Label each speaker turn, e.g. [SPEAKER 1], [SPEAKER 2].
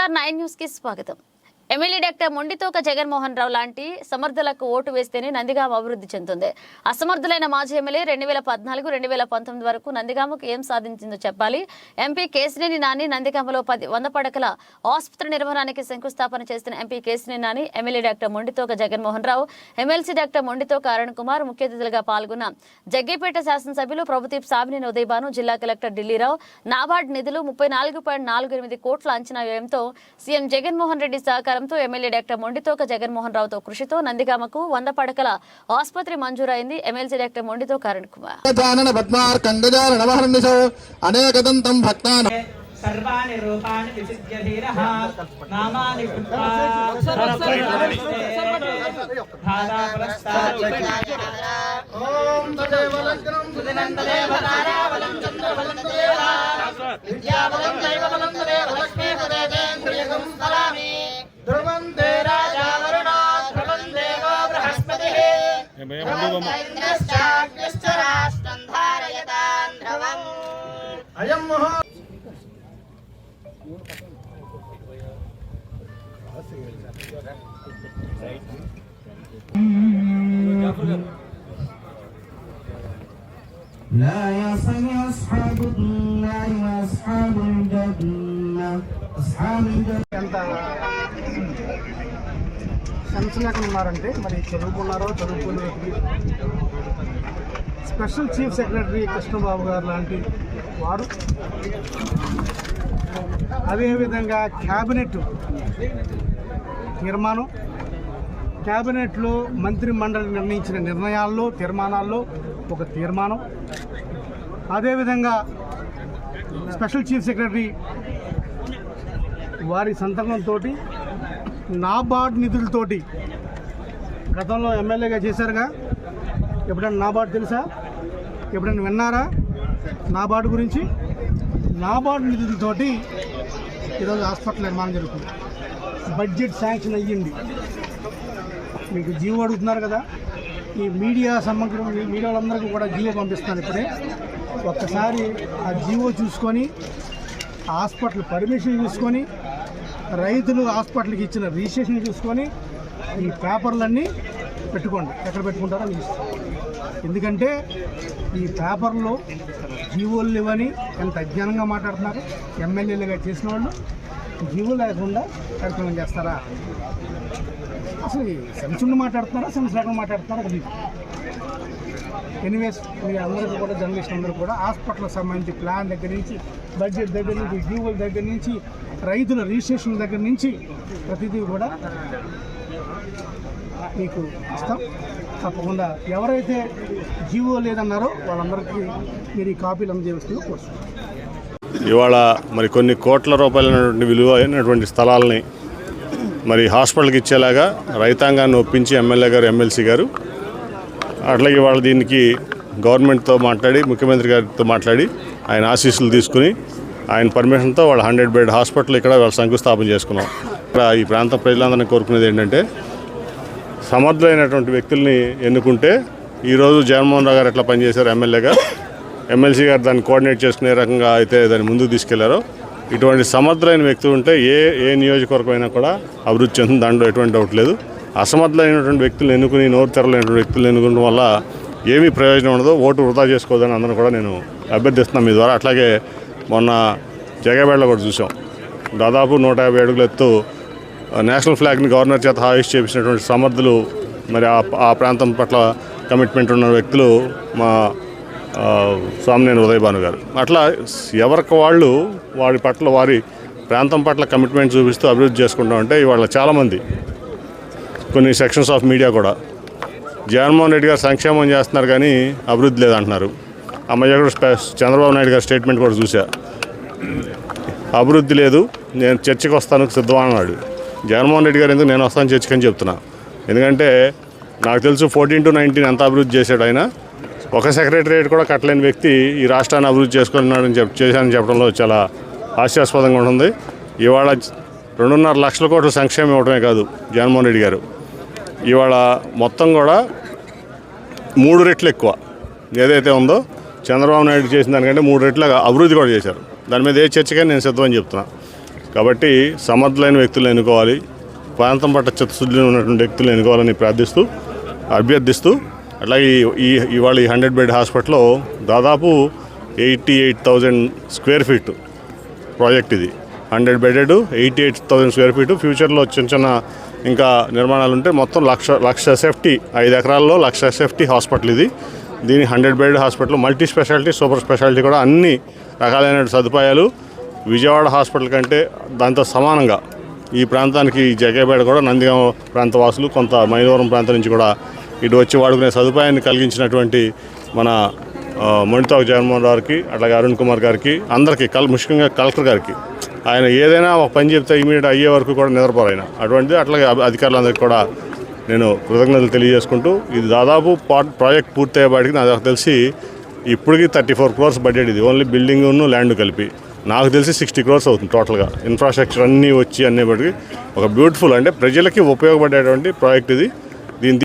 [SPEAKER 1] నమస్కారం 9 న్యూస్ కి స్వాగతం. ఎమ్మెల్యే డాక్టర్ మొండితోక జగన్మోహన్ రావు లాంటి సమర్థులకు ఓటు వేస్తేనే నందిగామ అభివృద్ధి చెందుతుంది. అసమర్థులైన మాజీ ఎమ్మెల్యే 2014-2019 వరకు నందిగామకు ఏం సాధించిందో చెప్పాలి. ఎంపీ కేశినేని నాని నందిగామలో 100 పడకల ఆసుపత్రి నిర్మాణానికి శంకుస్థాపన చేసిన MP Kesineni Nani, MLA doctor Mondithoka Jaganmohan Rao, MLC doctor Mondithoka Arun Kumar ముఖ్య అతిథులుగా పాల్గొన్న జగ్గేపేట శాసనసభ్యులు ప్రభుదీప్ సామినేని ఉదయభాను, జిల్లా కలెక్టర్ ఢిల్లీరావు నాబార్డ్ నిధులు 34.48 కోట్ల అంచనా వ్యయంతో సీఎం జగన్మోహన్ రెడ్డి సహకారం ఎమ్మెల్యే డాక్టర్ మొండితోక జగన్మోహన్ రావుతో కృషితో నందిగామకు 100 పడకల ఆసుపత్రి మంజూరైంది. ఎమ్మెల్సీ డాక్టర్ మొండితోక అరుణ్ కుమార్
[SPEAKER 2] सर्वाणि रूपाणि विचित्य धीरः नामानि कृत्वा धारा पुरस्तात् ओम तदेव लग्नं सुदिनन्ददेव तारावलं चन्द्रवलं तदेव विद्यावलं दैववलं तदेव लक्ष्मीपदेवेन्द्रियगं स्मरामि ध्रुवं ते राजा वरुणो ध्रुवं देवो बृहस्पतिः इन्द्रश्चाग्निश्च राष्ट्रं धारयतां ध्रुवम् अयं मुहूर्तः
[SPEAKER 3] لا يصل أصحاب النار وأصحاب الجنة أصحاب الجنة
[SPEAKER 4] ఎంత సంచలనం ఉన్నారంటే మరి చదువుకున్నారో చదువుకోలేదు. స్పెషల్ చీఫ్ సెక్రటరీ కృష్ణబాబు గారు లాంటి వారు, అదేవిధంగా క్యాబినెట్ తీర్మానం, క్యాబినెట్లో మంత్రి మండలి నిర్ణయించిన నిర్ణయాల్లో తీర్మానాల్లో ఒక తీర్మానం, అదేవిధంగా స్పెషల్ చీఫ్ సెక్రటరీ వారి సంతకంతో నాబార్డ్ నిధులతోటి గతంలో ఎమ్మెల్యేగా చేశారుగా. ఎప్పుడైనా నాబార్డ్ తెలుసా? ఎప్పుడైనా విన్నారా నాబార్డు గురించి? నాబార్డు నిధులతోటి ఈరోజు హాస్పిటల్ నిర్మాణం జరుగుతుంది. బడ్జెట్ శాంక్షన్ అయ్యింది. మీకు జీవో అడుగుతున్నారు కదా, ఈ మీడియా సమగ్రం మీడియా వాళ్ళందరికీ కూడా జీవో పంపిస్తాను. ఇప్పుడే ఒక్కసారి ఆ జీవో చూసుకొని, హాస్పిటల్ పర్మిషన్ చూసుకొని, రైతులు హాస్పిటల్కి ఇచ్చిన రిజిస్ట్రేషన్ చూసుకొని ఈ పేపర్లన్నీ పెట్టుకోండి. ఎక్కడ పెట్టుకుంటారో మీ ఇష్టం. ఎందుకంటే ఈ పేపర్లో జీవోలు లేవని ఎంత అజ్ఞానంగా మాట్లాడుతున్నారు. ఎమ్మెల్యేలుగా చేసిన వాళ్ళు జీవో లేకుండా కార్యక్రమం చేస్తారా? అసలు సెన్సుండి మాట్లాడుతున్నారా, సెన్స్ లేకుండా మాట్లాడుతున్నారా? అది ఎనీవేస్, మీ అందరికీ కూడా జర్నలిస్ట్ అందరూ కూడా హాస్పిటల్కి సంబంధించి ప్లాన్ దగ్గర నుంచి, బడ్జెట్ దగ్గర నుంచి, జీవోల దగ్గర నుంచి, రైతుల రిజిస్ట్రేషన్ దగ్గర నుంచి ప్రతిదీ కూడా మీకు ఇస్తాం. తప్పకుండా ఎవరైతే జీవో లేదన్నారో వాళ్ళందరికీ మీరు ఈ కాపీలు అందజేస్తూ కోరుతున్నాం.
[SPEAKER 5] ఇవాళ మరి కొన్ని కోట్ల రూపాయలైనటువంటి విలువ అయినటువంటి స్థలాలని మరి హాస్పిటల్కి ఇచ్చేలాగా రైతాంగాన్ని ఒప్పించి ఎమ్మెల్యే గారు, ఎమ్మెల్సీ గారు అట్లాగే ఇవాళ దీనికి గవర్నమెంట్తో మాట్లాడి, ముఖ్యమంత్రి గారితో మాట్లాడి ఆయన ఆశీస్సులు తీసుకుని ఆయన పర్మిషన్తో వాళ్ళ 100 బెడ్ హాస్పిటల్ ఇక్కడ వాళ్ళు శంకుస్థాపన చేసుకున్నాం. ఇక్కడ ఈ ప్రాంత ప్రజలందరినీ కోరుకునేది ఏంటంటే, సమర్థులైనటువంటి వ్యక్తుల్ని ఎన్నుకుంటే ఈరోజు జగన్మోహన్ రావు గారు ఎట్లా పనిచేశారు ఎమ్మెల్యేగా, ఎమ్మెల్సీ గారు దాన్ని కోఆర్డినేట్ చేసుకునే రకంగా అయితే దాన్ని ముందుకు తీసుకెళ్లారో, ఇటువంటి సమర్థులైన వ్యక్తులు ఉంటే ఏ నియోజకవర్గం అయినా కూడా అభివృద్ధి చెందుతుంది. దాంట్లో ఎటువంటి డౌట్ లేదు. అసమర్థులైనటువంటి వ్యక్తులను ఎన్నుకుని, నోరు తెరలేనటువంటి వ్యక్తులను ఎన్నుకోవడం వల్ల ఏమీ ప్రయోజనం ఉండదు. ఓటు వృధా చేసుకోవద్దని అందరూ కూడా నేను అభ్యర్థిస్తున్నాను మీ ద్వారా. అట్లాగే మొన్న జగేపేటలో కూడా చూసాం, దాదాపు 150 అడుగుల ఎత్తు నేషనల్ ఫ్లాగ్ని గవర్నర్ చేత హాయిస్ట్ చేపించినటువంటి సమర్థులు, మరి ఆ ప్రాంతం పట్ల కమిట్మెంట్ ఉన్న వ్యక్తులు మా సామినేని ఉదయభాను గారు. అట్లా ఎవరికి వాళ్ళు వారి పట్ల, వారి ప్రాంతం పట్ల కమిట్మెంట్ చూపిస్తూ అభివృద్ధి చేసుకుంటామంటే ఇవాళ చాలామంది కొన్ని సెక్షన్స్ ఆఫ్ మీడియా కూడా జగన్మోహన్ రెడ్డి గారు సంక్షేమం చేస్తున్నారు కానీ అభివృద్ధి లేదంటున్నారు. అమ్మయ్య కూడా చంద్రబాబు నాయుడు గారు స్టేట్మెంట్ కూడా చూసా, అభివృద్ధి లేదు, నేను చర్చకు వస్తాను సిద్ధమా అన్నాడు. జగన్మోహన్ రెడ్డి గారు ఎందుకు నేను వస్తాను చర్చకి అని చెప్తున్నా. ఎందుకంటే నాకు తెలుసు 14 to 19 ఎంత అభివృద్ధి చేశాడు ఆయన. ఒక సెక్రటరియట్ కూడా కట్టలేని వ్యక్తి ఈ రాష్ట్రాన్ని అభివృద్ధి చేసుకున్నాడని చేశానని చెప్పడంలో చాలా హాస్యాస్పదంగా ఉంటుంది. ఇవాళ 2.5 లక్షల కోట్ల సంక్షేమం ఇవ్వడమే కాదు జగన్మోహన్ రెడ్డి గారు, ఇవాళ మొత్తం కూడా 3 రెట్లు ఎక్కువ ఏదైతే ఉందో చంద్రబాబు నాయుడు చేసిన దానికంటే 3 రెట్ల అభివృద్ధి కూడా చేశారు. దాని మీద ఏ చర్చకైనా నేను సిద్ధమని చెప్తున్నా. కాబట్టి సమర్థులైన వ్యక్తులను ఎన్నుకోవాలి, ప్రాంతం పట్ల చిత్తశుద్ధి ఉన్నటువంటి వ్యక్తులను ఎన్నుకోవాలని అభ్యర్థిస్తూ అట్లాగే ఇవాళ ఈ 100 బెడ్ హాస్పిటల్లో దాదాపు 88,000 స్క్వేర్ ఫీట్ ప్రాజెక్ట్ ఇది. 100 బెడెడ్ 88,000 స్క్వేర్ ఫీట్. ఫ్యూచర్లో చిన్న ఇంకా నిర్మాణాలు ఉంటే మొత్తం లక్ష సేఫ్టీ, 5 ఎకరాల్లో 1,00,000 సేఫ్టీ హాస్పిటల్ ఇది. దీని 100 bed hospital, multi speciality, super speciality కూడా అన్ని రకాలైన సదుపాయాలు విజయవాడ హాస్పిటల్ కంటే దాంతో సమానంగా ఈ ప్రాంతానికి జగేపేట కూడా నందిగామ ప్రాంత వాసులు కొంత మైలవరం ప్రాంతం నుంచి కూడా ఇటు వచ్చి వాడుకునే సదుపాయాన్ని కలిగించినటువంటి మన మొండితోక జగన్మోహన్ గారికి, అట్లాగే అరుణ్ కుమార్ గారికి, అందరికీ ముఖ్యంగా కలెక్టర్ గారికి, ఆయన ఏదైనా ఒక పని చెప్తే ఇమీడియట్ అయ్యే వరకు కూడా నిద్రపోరు ఆయన. అటువంటిది అట్లాగే అధికారులందరికీ కూడా నేను కృతజ్ఞతలు తెలియజేసుకుంటూ, ఇది దాదాపు ప్రాజెక్ట్ పూర్తయ్యేపాటికి నాకు తెలిసి ఇప్పటికీ 34 crores బడ్జెట్ ఇది, ఓన్లీ బిల్డింగ్ను ల్యాండ్ కలిపి. నాకు తెలిసి 60 crores అవుతుంది టోటల్గా. ఇన్ఫ్రాస్ట్రక్చర్ అన్నీ వచ్చి అన్నీ బట్టి ఒక బ్యూటిఫుల్ అంటే ప్రజలకి ఉపయోగపడేటువంటి ప్రాజెక్ట్ ఇది.